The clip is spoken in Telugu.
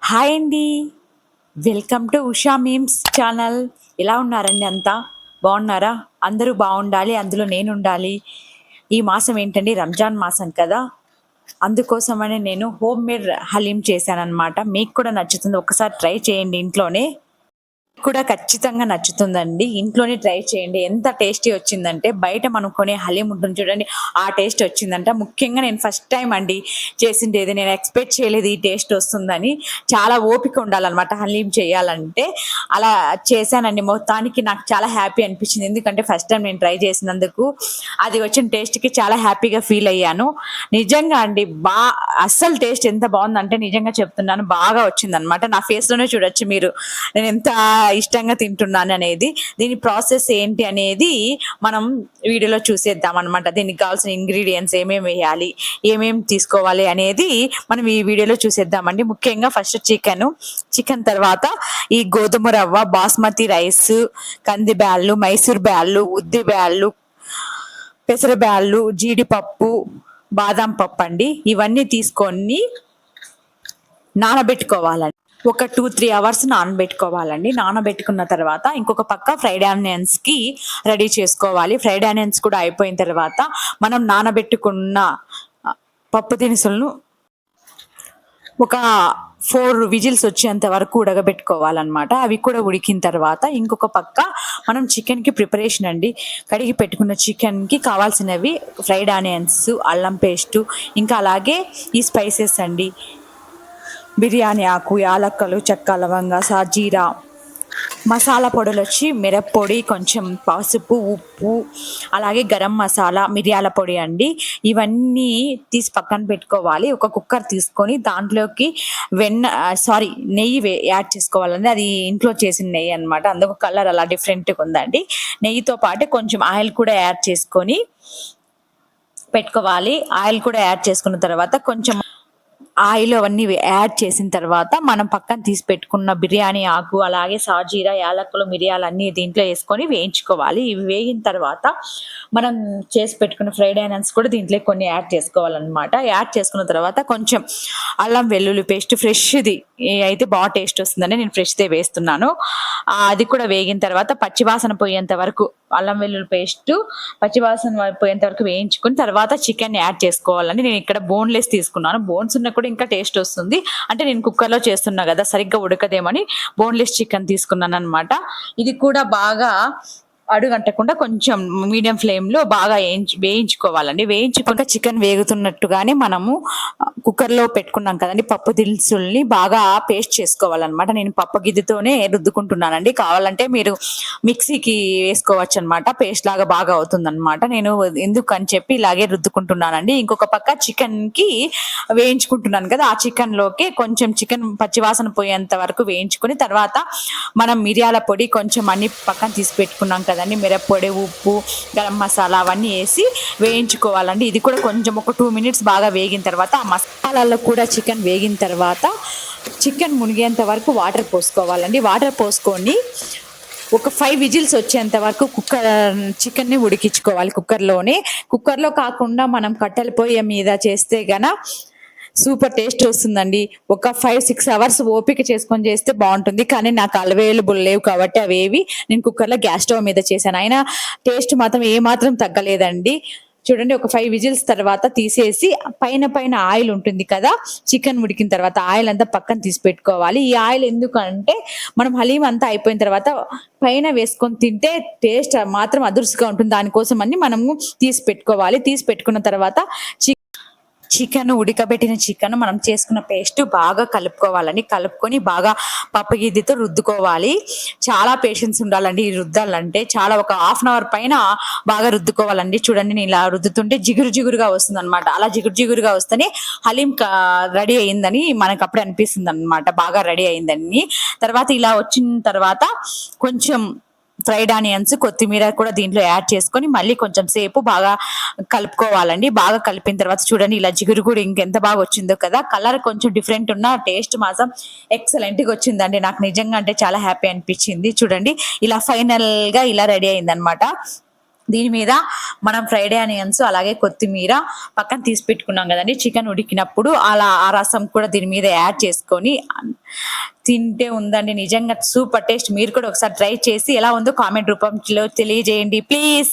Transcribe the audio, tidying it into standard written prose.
హాయ్ అండి. Welcome to Usha memes channel. ఎలా ఉన్నారండి అంతా? బాగున్నారా? అందరూ బాగుండాలి, అందులో నేనుండాలి. ఈ మాసం ఏంటండి, రంజాన్ మాసం కదా! అందుకోసమని నేను హోమ్ మేడ్ హలీం చేశాననమాట. మీకు కూడా నచ్చుతుంది. ఒకసారి ట్రై చేయండి ఇంట్లోనే. కూడా ఖచ్చితంగా నచ్చుతుందండి. ఇంట్లోనే ట్రై చేయండి. ఎంత టేస్టీ వచ్చిందంటే బయట మనం కొనే హలీం ఉంటుంది చూడండి, ఆ టేస్ట్ వచ్చిందంట. ముఖ్యంగా నేను ఫస్ట్ టైం అండి చేసిండేది. నేను ఎక్స్పెక్ట్ చేయలేదు ఈ టేస్ట్ వస్తుందని. చాలా ఓపిక ఉండాలన్నమాట హలీం చేయాలంటే. అలా చేశానండి. మొత్తానికి నాకు చాలా హ్యాపీ అనిపించింది. ఎందుకంటే ఫస్ట్ టైం నేను ట్రై చేసినందుకు అది వచ్చిన టేస్ట్‌కి చాలా హ్యాపీగా ఫీల్ అయ్యాను. నిజంగా అండి అస్సలు టేస్ట్ ఎంత బావుందంటే నిజంగా చెప్తున్నాను, బాగా వచ్చిందనమాట. నా ఫేస్‌లోనే చూడొచ్చు మీరు నేనెంత ఇష్టంగా తింటున్నాననేది. దీని ప్రాసెస్ ఏంటి అనేది మనం వీడియోలో చూసేద్దామనమాట. దీనికి కావాల్సిన ఇంగ్రీడియెంట్స్ ఏమేమి వేయాలి, ఏమేమి తీసుకోవాలి అనేది మనం ఈ వీడియోలో చూసేద్దామండి. ముఖ్యంగా ఫస్ట్ చికెన్ తర్వాత ఈ గోధుమ రవ్వ, బాస్మతి రైస్, కంది బ్యాళ్ళు, మైసూర్ బ్యాళ్ళు, ఉద్ది బ్యాళ్ళు, పెసర బ్యాళ్ళు, జీడిపప్పు, బాదం పప్పు అండి. ఇవన్నీ తీసుకొని నానబెట్టుకోవాలండి. ఒక 2-3 అవర్స్ నానబెట్టుకోవాలండి. నానబెట్టుకున్న తర్వాత ఇంకొక పక్క ఫ్రైడ్ ఆనియన్స్‌కి రెడీ చేసుకోవాలి. ఫ్రైడ్ ఆనియన్స్ కూడా అయిపోయిన తర్వాత మనం నానబెట్టుకున్న పప్పు దినుసులను ఒక 4 విజిల్స్ వచ్చేంత వరకు ఉడకబెట్టుకోవాలన్నమాట. అవి కూడా ఉడికిన తర్వాత ఇంకొక పక్క మనం చికెన్‌కి ప్రిపరేషన్ అండి. కడిగి పెట్టుకున్న చికెన్‌కి కావాల్సినవి ఫ్రైడ్ ఆనియన్స్, అల్లం పేస్టు, ఇంకా అలాగే ఈ స్పైసెస్ అండి. బిర్యానీ ఆకు, యాలక్కలు, చెక్క, లవంగ, సాజీరా, మసాలా పొడులు వచ్చి మిరప్పొడి, కొంచెం పసుపు, ఉప్పు, అలాగే గరం మసాలా, మిరియాల పొడి అండి. ఇవన్నీ తీసి పక్కన పెట్టుకోవాలి. ఒక కుక్కర్ తీసుకొని దాంట్లోకి నెయ్యి యాడ్ చేసుకోవాలండి. అది ఇంట్లో చేసిన నెయ్యి అనమాట. అందుకు కలర్ అలా డిఫరెంట్గా ఉందండి. నెయ్యితో పాటు కొంచెం ఆయిల్ కూడా యాడ్ చేసుకొని పెట్టుకోవాలి. ఆయిల్ కూడా యాడ్ చేసుకున్న తర్వాత కొంచెం ఆయిల్ అవన్నీ యాడ్ చేసిన తర్వాత మనం పక్కన తీసి పెట్టుకున్న బిర్యానీ ఆకు, అలాగే సాజీరా, యాలకులు, మిరియాలు అన్నీ దీంట్లో వేసుకొని వేయించుకోవాలి. ఇవి వేగిన తర్వాత మనం చేసి పెట్టుకున్న ఫ్రైడ్ ఆనియన్స్ కూడా దీంట్లో కొన్ని యాడ్ చేసుకోవాలన్నమాట. యాడ్ చేసుకున్న తర్వాత కొంచెం అల్లం వెల్లుల్లి పేస్ట్ ఫ్రెష్ది అయితే బాగా టేస్ట్ వస్తుందని నేను ఫ్రెష్దే వేస్తున్నాను. అది కూడా వేగిన తర్వాత పచ్చివాసన పోయేంత వరకు అల్లం వెల్లుల్లి పేస్ట్ పచ్చివాసన పోయేంత వరకు వేయించుకుని తర్వాత చికెన్ యాడ్ చేసుకోవాలండి. నేను ఇక్కడ బోన్లెస్ తీసుకున్నాను. బోన్స్ ఉన్న కూడా ఇంకా టేస్ట్ వస్తుంది. అంటే నేను కుక్కర్లో చేస్తున్నా కదా, సరిగ్గా ఉడకదేమని బోన్లెస్ చికెన్ తీసుకున్నాను అనమాట. ఇది కూడా బాగా అడుగంటకుండా కొంచెం మీడియం ఫ్లేమ్లో బాగా వేయించుకోవాలండి. వేయించుకున్నాక చికెన్ వేగుతున్నట్టుగానే మనము కుక్కర్లో పెట్టుకున్నాం కదండి పప్పు దినుసుల్ని బాగా పేస్ట్ చేసుకోవాలన్నమాట. నేను పప్పు గిద్దెతోనే రుద్దుకుంటున్నానండి. కావాలంటే మీరు మిక్సీకి వేసుకోవచ్చు అనమాట. పేస్ట్ లాగా బాగా అవుతుంది అనమాట. నేను ఎందుకని చెప్పి ఇలాగే రుద్దుకుంటున్నానండి. ఇంకొక పక్క చికెన్కి వేయించుకుంటున్నాను కదా, ఆ చికెన్లోకి కొంచెం చికెన్ పచ్చివాసన పోయేంత వరకు వేయించుకుని తర్వాత మనం మిరియాల పొడి కొంచెం అన్ని పక్కన తీసి పెట్టుకున్నాం కదండి, మిరప్పొడి, ఉప్పు, గరం మసాలా అవన్నీ వేసి వేయించుకోవాలండి. ఇది కూడా కొంచెం ఒక 2 మినిట్స్ బాగా వేగిన తర్వాత ఆ మసాలాల్లో కూడా చికెన్ వేగిన తర్వాత చికెన్ మునిగేంత వరకు వాటర్ పోసుకోవాలండి. వాటర్ పోసుకొని ఒక 5 విజిల్స్ వచ్చేంత వరకు చికెన్ని ఉడికించుకోవాలి కుక్కర్లో కాకుండా మనం కట్టెల పొయ్యి మీద చేస్తే గన సూపర్ టేస్ట్ వస్తుందండి. ఒక 5-6 అవర్స్ ఓపిక చేసుకొని చేస్తే బాగుంటుంది. కానీ నాకు అవైలబుల్ లేవు కాబట్టి అవేవి నేను కుక్కర్లో గ్యాస్ స్టవ్ మీద చేశాను. అయినా టేస్ట్ మాత్రం ఏమాత్రం తగ్గలేదండి. చూడండి, ఒక 5 విజిల్స్ తర్వాత తీసేసి పైన ఆయిల్ ఉంటుంది కదా, చికెన్ ఉడికిన తర్వాత ఆయిల్ అంతా పక్కన తీసి పెట్టుకోవాలి. ఈ ఆయిల్ ఎందుకంటే మనం హలీం అంతా అయిపోయిన తర్వాత పైన వేసుకొని తింటే టేస్ట్ మాత్రం అదురుసుగా ఉంటుంది. దానికోసం అని మనము తీసి పెట్టుకోవాలి. తీసి పెట్టుకున్న తర్వాత ఉడకబెట్టిన చికెన్ మనం చేసుకున్న పేస్ట్ బాగా కలుపుకొని బాగా పప్పు గిద్దెతో రుద్దుకోవాలి. చాలా పేషెన్స్ ఉండాలండి ఈ రుద్దాలంటే. చాలా ఒక హాఫ్ అన్ అవర్ పైన బాగా రుద్దుకోవాలండి. చూడండి, నేను ఇలా రుద్దుతుంటే జిగురుగా వస్తుంది అనమాట. అలా జిగురుగా వస్తేనే హలీం రెడీ అయిందని మనకు అప్పుడే అనిపిస్తుంది అనమాట, బాగా రెడీ అయిందని. తర్వాత ఇలా వచ్చిన తర్వాత కొంచెం ఫ్రైడ్ ఆనియన్స్, కొత్తిమీర కూడా దీంట్లో యాడ్ చేసుకొని మళ్ళీ కొంచెం సేపు బాగా కలుపుకోవాలండి. బాగా కలిపిన తర్వాత చూడండి, ఇలా జిగురు కూడా ఇంకెంత బాగా వచ్చిందో కదా. కలర్ కొంచెం డిఫరెంట్ ఉన్న టేస్ట్ మాత్రం ఎక్సలెంట్గా వచ్చిందండి. నాకు నిజంగా అంటే చాలా హ్యాపీ అనిపించింది. చూడండి, ఇలా ఫైనల్ గా ఇలా రెడీ అయిందనమాట. దీని మీద మనం ఫ్రైడ్ ఆనియన్స్ అలాగే కొత్తిమీర పక్కన తీసి పెట్టుకున్నాం కదండి, చికెన్ ఉడికినప్పుడు అలా ఆ రసం కూడా దీని మీద యాడ్ చేసుకొని తింటే ఉందండి నిజంగా సూపర్ టేస్ట్. మీరు కూడా ఒకసారి ట్రై చేసి ఎలా ఉందో కామెంట్ రూపంలో తెలియజేయండి ప్లీజ్.